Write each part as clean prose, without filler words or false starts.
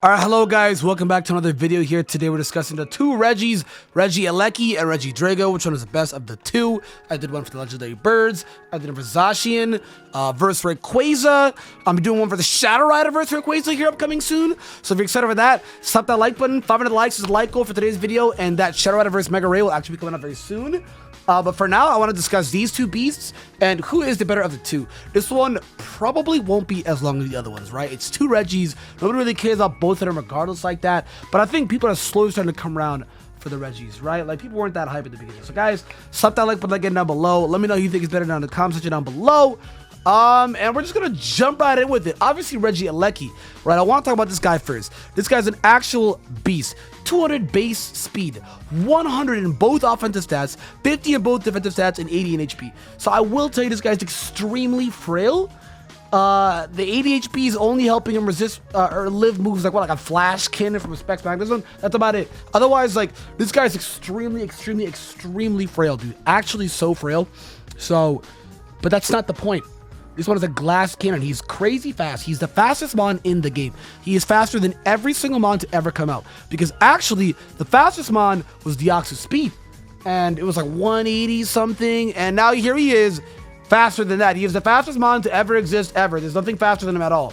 Alright, hello guys, welcome back to another video here. Today we're discussing the two Reggies, Regieleki and Regidrago, which one is the best of the two. I did one for the legendary birds, I did one for Zacian, versus Rayquaza. I'm doing one for the Shadow Rider versus Rayquaza here upcoming soon. So if you're excited for that, slap that like button. 500 likes is the like goal for today's video, and that Shadow Rider versus Mega Ray will actually be coming up very soon. But for now, I want to discuss these two beasts and who is the better of the two. This one probably won't be as long as the other ones, right? It's two Reggies. Nobody really cares about both of them regardless like that. But I think people are slowly starting to come around for the Reggies, right? Like, people weren't that hype at the beginning. So guys, slap that like button again down below. Let me know who you think is better down in the comment section down below. And we're just gonna jump right in with it. Obviously, Regieleki, right? I want to talk about this guy first. This guy's an actual beast. 200 base speed, 100 in both offensive stats, 50 in both defensive stats, and 80 in HP. So I will tell you, this guy's extremely frail. The 80 HP is only helping him resist or live moves like a flash cannon from a Specs Magnetism. That's about it. Otherwise, like, this guy's extremely frail, dude. Actually, so frail. So, but that's not the point. This one is a glass cannon. He's crazy fast. He's the fastest mon in the game. He is faster than every single mon to ever come out. Because actually, the fastest mon was Deoxys Speed. And it was like 180 something. And now here he is, faster than that. He is the fastest mon to ever exist ever. There's nothing faster than him at all.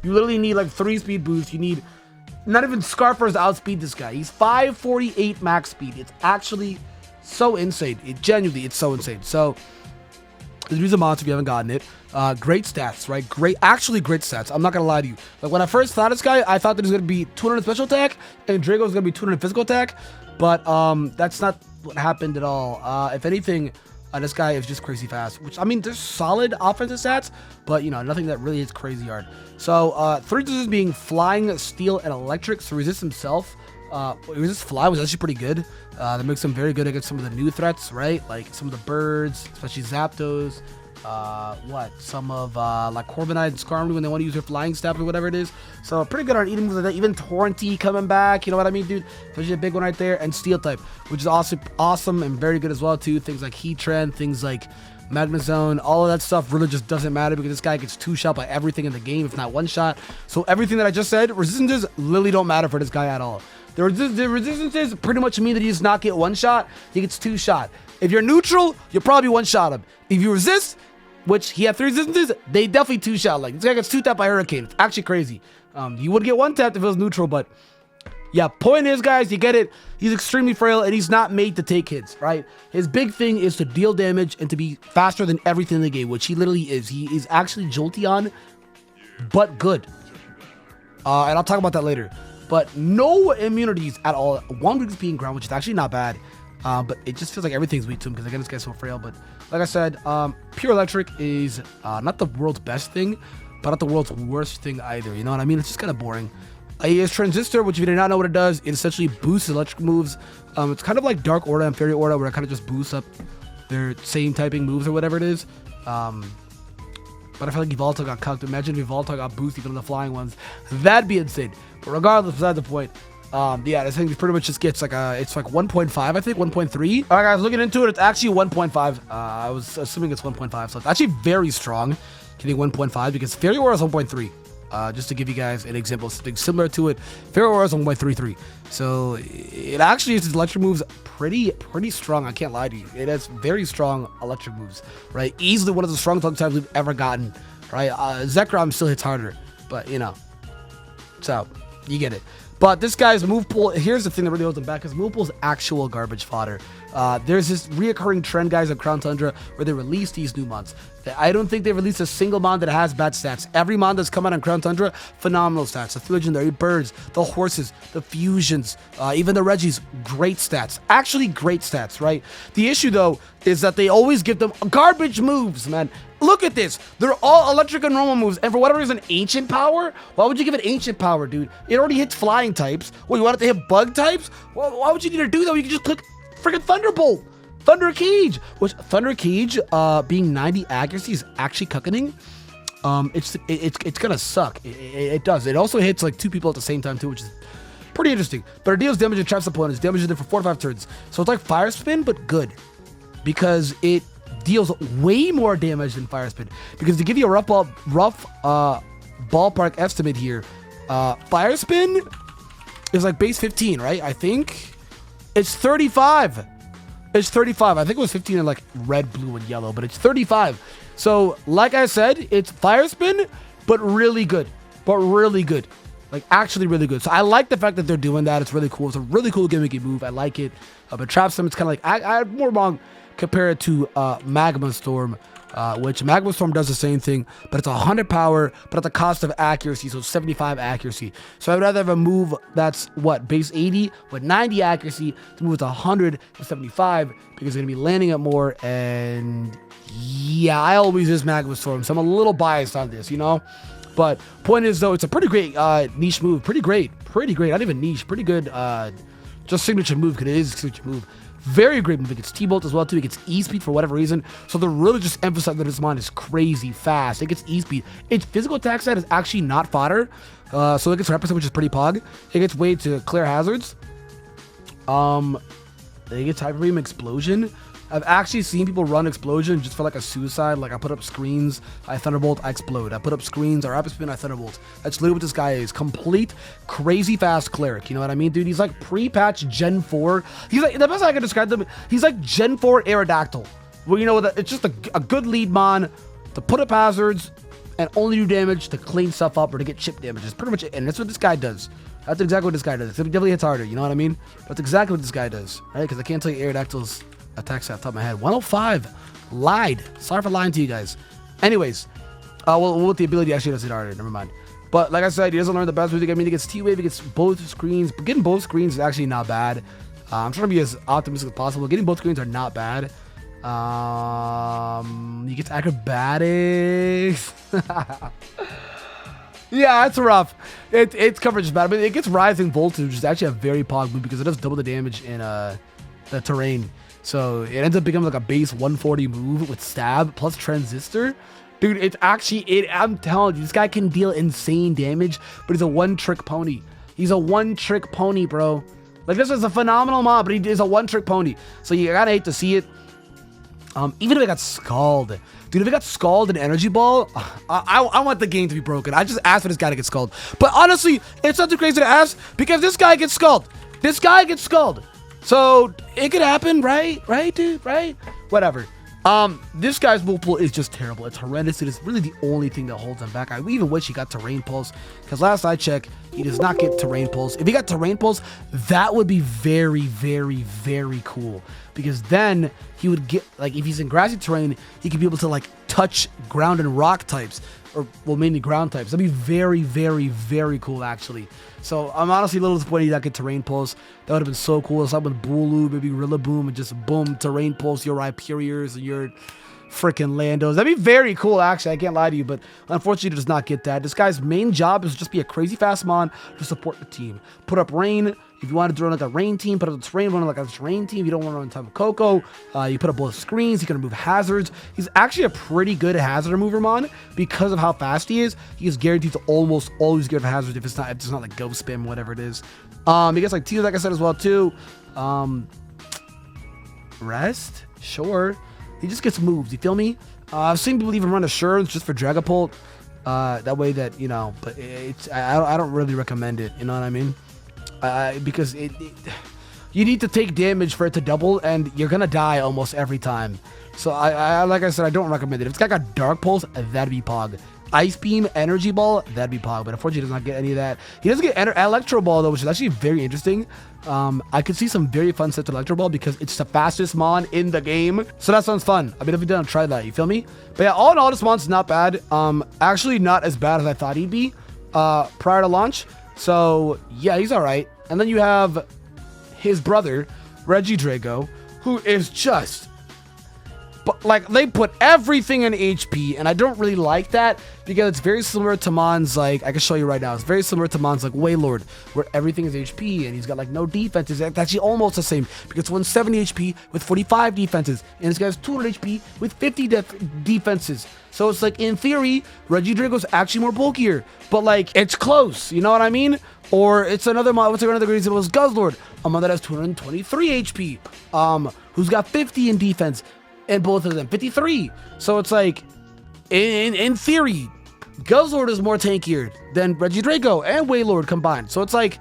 You literally need like 3 speed boosts. You need not even Scarfers to outspeed this guy. He's 548 max speed. It's actually so insane. It's so insane. So this is a monster if you haven't gotten it. Great stats, right? Actually great stats. I'm not gonna lie to you. Like, when I first thought this guy, I thought that he was gonna be 200 special attack and Drago was gonna be 200 physical attack, but that's not what happened at all. If anything, this guy is just crazy fast. Which, I mean, there's solid offensive stats, but you know, nothing that really is crazy hard. So 3 resistance being flying, steel, and electric. So resist himself. Resist fly was actually pretty good. That makes him very good against some of the new threats, right? Like some of the birds, especially Zapdos. Some of like Corviknight and Skarmory when they want to use their flying staff or whatever it is. So pretty good on eating moves like that. Even Torrentee coming back, you know what I mean, dude? Especially a big one right there. And Steel type, which is awesome and very good as well too. Things like Heatran, things like Magnezone, all of that stuff really just doesn't matter because this guy gets 2-shot by everything in the game, if not 1-shot. So everything that I just said, resistances literally don't matter for this guy at all. The resistances pretty much mean that he does not get 1-shot, he gets 2-shot. If you're neutral, you'll probably 1-shot him. If you resist, which he had 3 resistances, they definitely 2-shot. Like, this guy gets 2-tapped by Hurricane. It's actually crazy. You would get 1-tapped if it was neutral, but yeah, point is, guys, you get it. He's extremely frail, and he's not made to take hits, right? His big thing is to deal damage and to be faster than everything in the game, which he literally is. He is actually Jolteon, but good. And I'll talk about that later. But no immunities at all. 1 weakness being ground, which is actually not bad. But it just feels like everything's weak to him because, again, this guy's so frail. But like I said, pure electric is not the world's best thing, but not the world's worst thing either. You know what I mean? It's just kind of boring. He has Transistor, which if you did not know what it does, it essentially boosts electric moves. It's kind of like Dark Aura and Fairy Aura, where it kind of just boosts up their same typing moves or whatever it is. But I feel like Yveltal got cucked. Imagine if Yveltal got boosted even on the flying ones. That'd be insane. But regardless, beside the point. Yeah, this thing pretty much just gets like it's like 1.5, I think, 1.3. All right, guys, looking into it, it's actually 1.5. I was assuming it's 1.5, so it's actually very strong. Getting 1.5 because Fairy Aura is 1.3. Just to give you guys an example, something similar to it, Fairy Aura is 1.33. So it actually uses electric moves pretty strong. I can't lie to you. It has very strong electric moves, right? Easily one of the strongest types we've ever gotten, right? Zekrom still hits harder, but you know. So you get it. But this guy's move pool, here's the thing that really holds him back, because move pool is actual garbage fodder. There's this reoccurring trend, guys, of Crown Tundra where they release these new mons. I don't think they released a single mon that has bad stats. Every mon that's come out on Crown Tundra, phenomenal stats. The 3 legendary birds, the horses, the fusions, even the Reggies, great stats. Actually great stats, right? The issue, though, is that they always give them garbage moves, man. Look at this. They're all electric and normal moves, and for whatever reason, ancient power? Why would you give it ancient power, dude? It already hits flying types. Well, you want it to hit bug types? Well, why would you need to do that? You can just click freaking Thunderbolt. Thunder Cage, which Thunder Cage being 90 accuracy is actually cuckening. It's gonna suck. It does. It also hits like 2 people at the same time too, which is pretty interesting. But it deals damage and traps opponents. Damages them for 4 to 5 turns. So it's like Fire Spin, but good, because it deals way more damage than Fire Spin. Because to give you a rough ballpark estimate here, Fire Spin is like base 15, right? I think it's 35. It's 35. I think it was 15 in like red, blue, and yellow, but it's 35. So, like I said, it's Fire Spin, but really good. Like, actually really good. So, I like the fact that they're doing that. It's really cool. It's a really cool gimmicky move. I like it. But Trap Stem, it's kind of like, I'm more wrong compared to Magma Storm, which Magma Storm does the same thing, but it's 100 power, but at the cost of accuracy, so 75 accuracy. So I would rather have a move that's, what, base 80 with 90 accuracy to move with 100 to 75, because they're going to be landing it more, and yeah, I always use Magma Storm, so I'm a little biased on this, you know? But point is, though, it's a pretty great niche move. Pretty great. Not even niche. Pretty good just signature move, because it is a signature move. Very great move. It gets T-Bolt as well, too. It gets E-Speed for whatever reason. So they're really just emphasizing that this mon is crazy fast. It gets E-Speed. Its physical attack stat is actually not fodder. So it gets Represent, which is pretty pog. It gets way to clear hazards. It gets Hyper Beam Explosion. I've actually seen people run Explosion just for like a suicide. Like I put up screens, I Thunderbolt, I explode. I put up screens, or Rapid Spin, I Thunderbolt. That's literally what this guy is. Complete, crazy fast cleric. You know what I mean, dude? He's like pre-patch Gen 4. He's like, the best I can describe them, he's like Gen 4 Aerodactyl. Well, you know, it's just a good lead mon to put up hazards and only do damage to clean stuff up or to get chip damage. That's pretty much it. And that's what this guy does. That's exactly what this guy does. Except he definitely hits harder. You know what I mean? That's exactly what this guy does, right? Because I can't tell you Aerodactyl's attacks off the top of my head. 105. Lied. Sorry for lying to you guys. Anyways, well, with the ability, actually does it harder. Never mind. But like I said, he doesn't learn the best music. I mean, he gets T-Wave, he gets both screens. But getting both screens is actually not bad. I'm trying to be as optimistic as possible. Getting both screens are not bad. He gets acrobatics. Yeah, it's rough. Its coverage is bad, but it gets rising voltage, which is actually a very pog move because it does double the damage in the terrain. So it ends up becoming like a base 140 move with stab plus transistor. Dude, it's actually, I'm telling you, this guy can deal insane damage, but he's a one-trick pony. He's a one-trick pony, bro. Like, this is a phenomenal mob, but he is a one-trick pony. So you gotta hate to see it. Even if it got Scald. Dude, if it got Scald in Energy Ball, I want the game to be broken. I just asked for this guy to get Scald. But honestly, it's not too crazy to ask because this guy gets Scald. This guy gets Scald. So it could happen, right? Right, dude? Right? Whatever. This guy's move pool is just terrible. It's horrendous. It is really the only thing that holds him back. I even wish he got Terrain Pulse, because last I checked, he does not get Terrain Pulse. If he got Terrain Pulse, that would be very, very, very cool, because then he would get, like, if he's in grassy terrain, he could be able to, like, touch ground and rock types, or, well, mainly ground types. That'd be very, very, very cool, actually. So I'm honestly a little disappointed he didn't get Terrain Pulse. That would have been so cool. Something with Bulu, maybe Rillaboom, and just boom, Terrain Pulse your Rhyperiors and your freaking Landos. That'd be very cool, actually. I can't lie to you, but unfortunately, he does not get that. This guy's main job is just be a crazy fast mon to support the team. Put up rain. If you wanted to run like a rain team, put up the terrain, run like a terrain team. If you don't want to run type of Coco, you put up both screens. He can remove hazards. He's actually a pretty good hazard remover mon because of how fast he is. He is guaranteed to almost always get hazards if it's not like ghost spam, whatever it is. He gets like T, like I said as well too. Rest, sure. He just gets moves. You feel me? I've seen people even run assurance just for Dragapult. That way that, you know, but I don't really recommend it. You know what I mean? Because you need to take damage for it to double, and you're gonna die almost every time. So I like I said, I don't recommend it. If it's got Dark Pulse, that'd be pog. Ice Beam, Energy Ball, that'd be pog. But unfortunately, he does not get any of that. He doesn't get Electro Ball though, which is actually very interesting. I could see some very fun sets to Electro Ball because it's the fastest mon in the game. So that sounds fun. I mean, if we didn't try that, you feel me? But yeah, all in all, this mon's not bad. Actually, not as bad as I thought he'd be prior to launch. So yeah, he's all right. And then you have his brother, Regidrago, who is just, but like, they put everything in HP, and I don't really like that because it's very similar to Mon's, like, I can show you right now. It's very similar to Mon's, like, Wailord, where everything is HP, and he's got, like, no defenses. It's actually almost the same because 170 HP with 45 defenses, and this guy's 200 HP with 50 defenses. So it's like, in theory, Regidrago's actually more bulkier, but like, it's close, you know what I mean? Or it's another mod, what's another great example is Guzzlord, a mod that has 223 HP, who's got 50 in defense, and both of them 53. So it's like, in theory, Guzzlord is more tankier than Regidrago and Wailord combined. So it's like,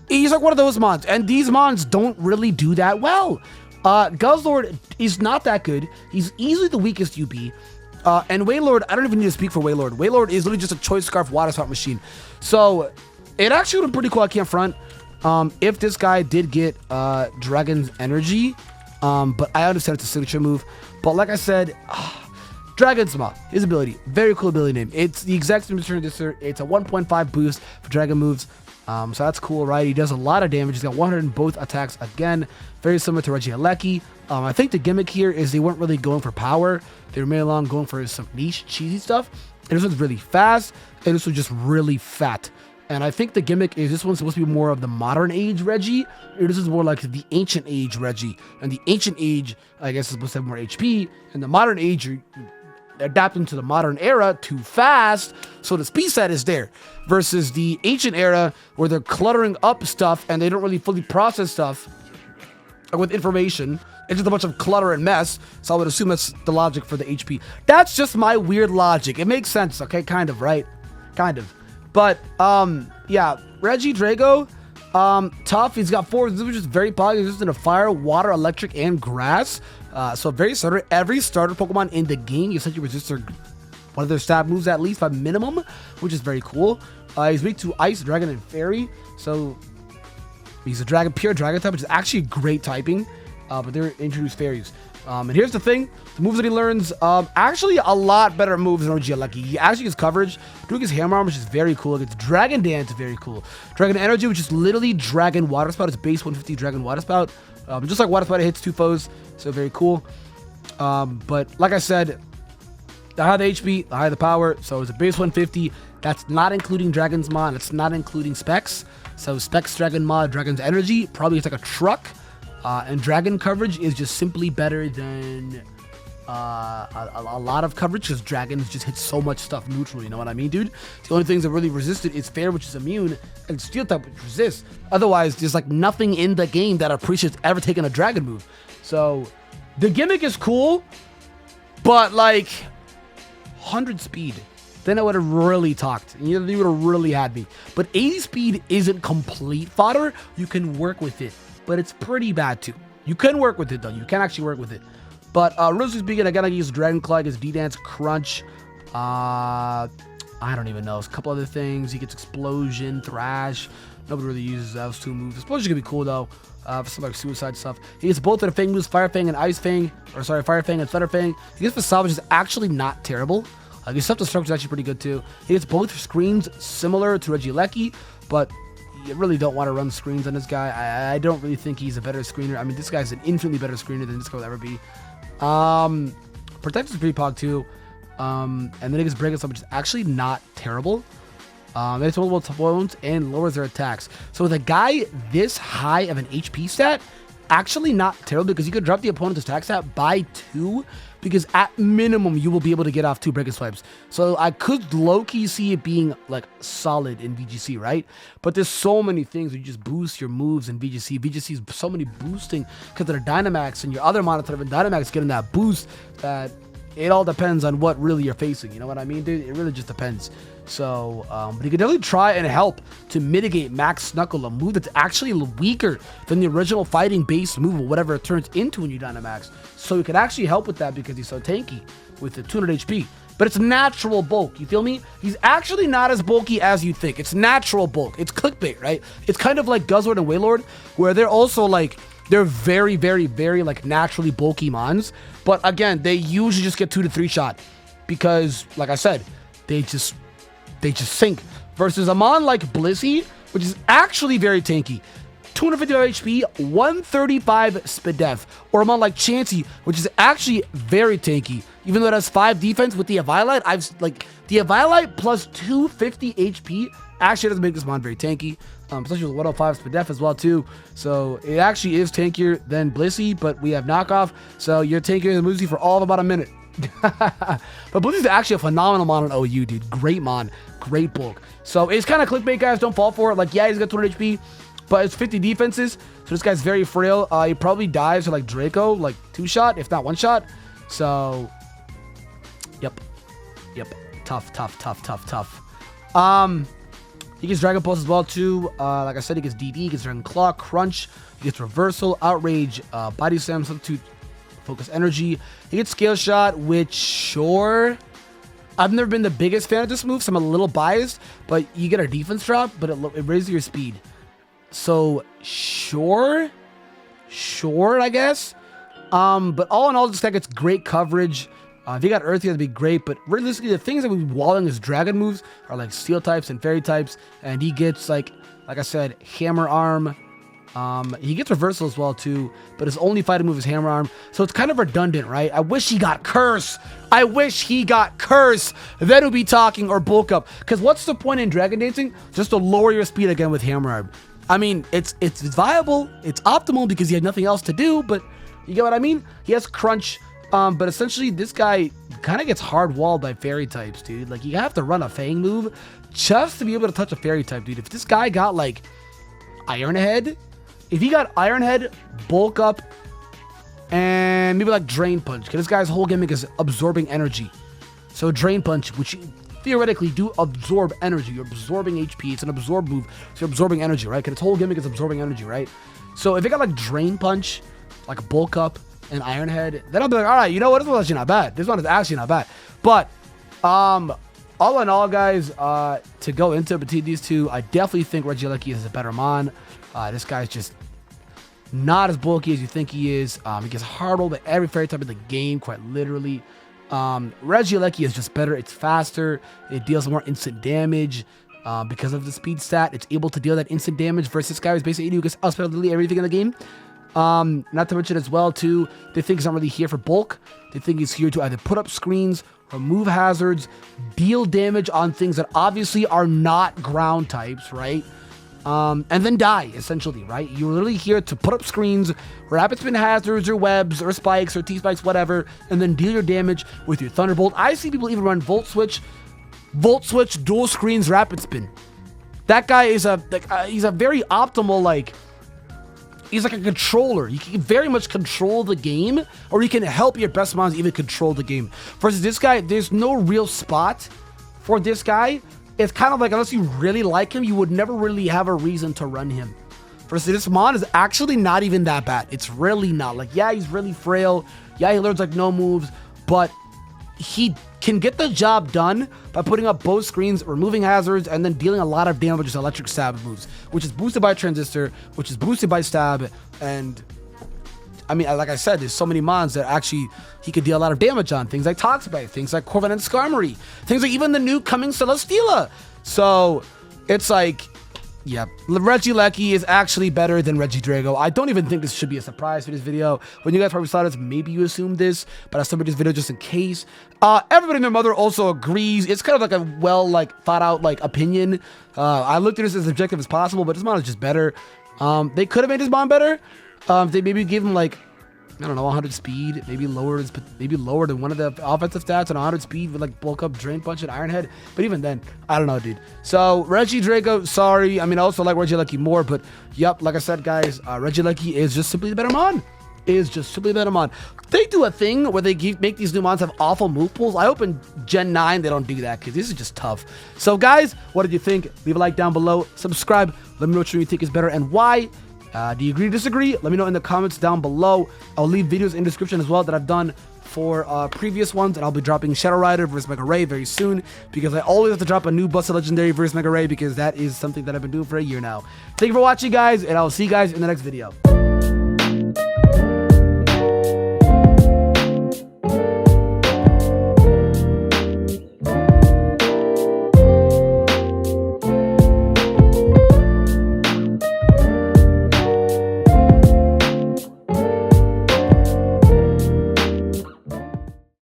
he's like one of those mons. And these mons don't really do that well. Guzzlord is not that good. He's easily the weakest UB. And Wailord, I don't even need to speak for Wailord. Wailord is literally just a Choice Scarf Water Spout machine. So it actually would have been pretty cool, I can't front, if this guy did get Dragon's Energy. But I understand it's a signature move. But like I said, Dragon's Maw, his ability, very cool ability name. It's the exact same return disser. It's a 1.5 boost for Dragon moves. So that's cool, right? He does a lot of damage. He's got 100 in both attacks. Again, very similar to Regieleki. I think the gimmick here is they weren't really going for power. They were made along going for some niche, cheesy stuff. And this one's really fast, and this one's just really fat. And I think the gimmick is this one's supposed to be more of the modern age Reggie. Or this is more like the ancient age Reggie. And the ancient age, I guess, is supposed to have more HP. And the modern age, you're adapting to the modern era too fast, so the speed set is there. Versus the ancient era, where they're cluttering up stuff and they don't really fully process stuff with information. It's just a bunch of clutter and mess. So I would assume that's the logic for the HP. That's just my weird logic. It makes sense, okay? Kind of, right? Kind of. But, yeah, Regidrago, tough. He's got 4, which is very popular. He's just in a fire, water, electric, and grass. So very starter. Every starter Pokemon in the game, you essentially resist one of their stab moves at least by minimum, which is very cool. He's weak to Ice, Dragon, and Fairy. So he's a pure Dragon type, which is actually great typing. But they're introduced Fairies. And here's the thing, the moves that he learns, actually a lot better moves than Regieleki. He actually gets coverage, doing his Hammer Arm, which is very cool. It gets Dragon Dance, very cool. Dragon Energy, which is literally Dragon Water Spout. It's base 150 Dragon Water Spout. Just like Water Spout, it hits 2 foes, so very cool. But like I said, the higher the HP, the higher the power. So it's a base 150. That's not including Dragon's Maw, and it's not including Specs. So Specs, Dragon Maw, Dragon's Energy, probably it's like a truck. And Dragon coverage is just simply better than a lot of coverage, because Dragons just hit so much stuff neutral, you know what I mean, dude? The only things that really resisted is Fair, which is immune, and Steel type, which resists. Otherwise, there's like nothing in the game that appreciates ever taking a Dragon move. So the gimmick is cool, but like 100 speed, then I would have really talked. You would have really had me. But 80 speed isn't complete fodder. You can work with it, but it's pretty bad too. You can work with it though. You can actually work with it. But really speaking, I gotta use Dragon Claw, I guess D-Dance, Crunch. I don't even know. It's a couple other things. He gets Explosion, Thrash. Nobody really uses those 2 moves. Explosion could be cool though. For some like suicide stuff. He gets both of the Fang moves, Fire Fang and Ice Fang. Or sorry, Fire Fang and Thunder Fang. He gets Facade, which is actually not terrible. His Self-Destruct is actually pretty good too. He gets both screens similar to Regieleki, but you really don't want to run screens on this guy. I don't really think he's a better screener. I mean, this guy's an infinitely better screener than this guy will ever be. Protect is pretty pog too. And then he gets Break Stuff, which is actually not terrible. It's multiple wounds and lowers their attacks. So with a guy this high of an HP stat, actually not terrible, because you could drop the opponent's attack stat by 2, because at minimum you will be able to get off 2 Break Swipes. So I could low-key see it being like solid in VGC, right? But there's so many things where you just boost your moves in VGC. VGC is so many boosting because of their Dynamax, and your other monitor and Dynamax getting that boost, that it all depends on what really you're facing. You know what I mean, dude? It really just depends. So, but you could definitely try and help to mitigate Max Snuckle, a move that's actually weaker than the original fighting base move or whatever it turns into when you Dynamax. So you could actually help with that because he's so tanky with the 200 HP. But it's natural bulk, you feel me? He's actually not as bulky as you think. It's natural bulk. It's clickbait, right? It's kind of like Guzzlord and Wailord, where they're also like, they're very, very, very like naturally bulky mons. But again, they usually just get 2 to 3 shot because, like I said, they just sink. Versus a mon like Blissey, which is actually very tanky. 255 HP, 135 Spadef. Or a mon like Chansey, which is actually very tanky. Even though it has 5 defense with the Eviolite, the Eviolite plus 250 HP actually doesn't make this mon very tanky. Especially with 105 Spadef as well too. So it actually is tankier than Blissey, but we have knockoff. So you're tankier than Blissey for all of about a minute. But Blissey's actually a phenomenal mon on OU, dude. Great mon, great bulk. So it's kind of clickbait, guys. Don't fall for it. Like, yeah, he's got 200 HP, but it's 50 defenses. So this guy's very frail. He probably dies to like Draco, like 2 shot, if not 1 shot. So, yep. Tough. Tough. He gets Dragon Pulse as well too. Like I said, he gets DD, he gets Dragon Claw, Crunch, he gets Reversal, Outrage, Body Slam, Substitute, Focus Energy. He gets Scale Shot, which sure, I've never been the biggest fan of this move, so I'm a little biased, but you get a defense drop, but it raises your speed. So sure, I guess. But all in all, this guy gets great coverage. If he got Earthy, that'd be great. But realistically, the things that would be walling his dragon moves are like Steel types and Fairy types. And he gets like I said, Hammer Arm. He gets Reversal as well too. But his only fighting move is Hammer Arm. So it's kind of redundant, right? I wish he got Curse. Then we'll be talking, or Bulk Up. Because what's the point in Dragon Dancing? Just to lower your speed again with Hammer Arm. I mean, it's viable. It's optimal because he had nothing else to do. But you get what I mean? He has Crunch. But essentially, this guy kind of gets hard-walled by Fairy types, dude. Like, you have to run a Fang move just to be able to touch a Fairy type, dude. If this guy got, like, Iron Head, if he got Iron Head, Bulk Up, and maybe, like, Drain Punch, because this guy's whole gimmick is absorbing energy. So, Drain Punch, which you theoretically do absorb energy. You're absorbing HP. It's an absorb move, so you're absorbing energy, right? Because its whole gimmick is absorbing energy, right? So, if it got, like, Drain Punch, like, Bulk Up, and Iron Head, then I'll be like, all right, you know what? This one's actually not bad. This one is actually not bad. But all in all, guys, to go into between these two, I definitely think Regieleki is a better Mon. This guy's just not as bulky as you think he is. He gets hard rolled by every Fairy type in the game, quite literally. Regieleki is just better. It's faster. It deals more instant damage. Because of the speed stat, it's able to deal that instant damage versus this guy who's basically able to get literally everything in the game. Not to mention as well too, they think he's not really here for bulk. They think he's here to either put up screens, remove hazards, deal damage on things that obviously are not ground types, right? And then die, essentially, right? You're literally here to put up screens, rapid spin hazards or webs or spikes or T-spikes, whatever, and then deal your damage with your Thunderbolt. I see people even run Volt Switch, dual screens, rapid spin. That guy is he's a very optimal, he's like a controller. You can very much control the game, or you can help your best mons even control the game. Versus this guy, there's no real spot for this guy. It's kind of like, unless you really like him, you would never really have a reason to run him. Versus this mon is actually not even that bad. It's really not. Like, yeah, he's really frail. Yeah, he learns like no moves, but he can get the job done by putting up both screens, removing hazards, and then dealing a lot of damage with electric stab moves, which is boosted by Transistor, which is boosted by Stab. And I mean, like I said, there's so many mons that actually he could deal a lot of damage on. Things like Toxbite, things like Corvette and Skarmory, things like even the new coming Celesteela. So it's like, yeah, Regieleki is actually better than Regidrago. I don't even think this should be a surprise for this video. When you guys probably saw this, maybe you assumed this, but I still made this video just in case. Everybody and their mother also agrees. It's kind of like a well, thought out, opinion. I looked at this as objective as possible, but this mod is just better. They could have made this mod better. They maybe gave him I don't know, 100 speed, maybe lower than one of the offensive stats on 100 speed with Bulk Up, Drain Punch, and Iron Head. But even then, I don't know, dude. So Regidrago, sorry. I mean, I also like Regieleki more, but yep, like I said, guys, Regieleki is just simply the better mon. They do a thing where they make these new mons have awful move pools. I hope in Gen 9 they don't do that, because this is just tough. So guys, what did you think? Leave a like down below, subscribe, let me know which one you think is better and why. Do you agree or disagree? Let me know in the comments down below. I'll leave videos in the description as well that I've done for previous ones, and I'll be dropping Shadow Rider versus Mega Ray very soon, because I always have to drop a new Busted Legendary versus Mega Ray, because that is something that I've been doing for a year now. Thank you for watching, guys, and I'll see you guys in the next video.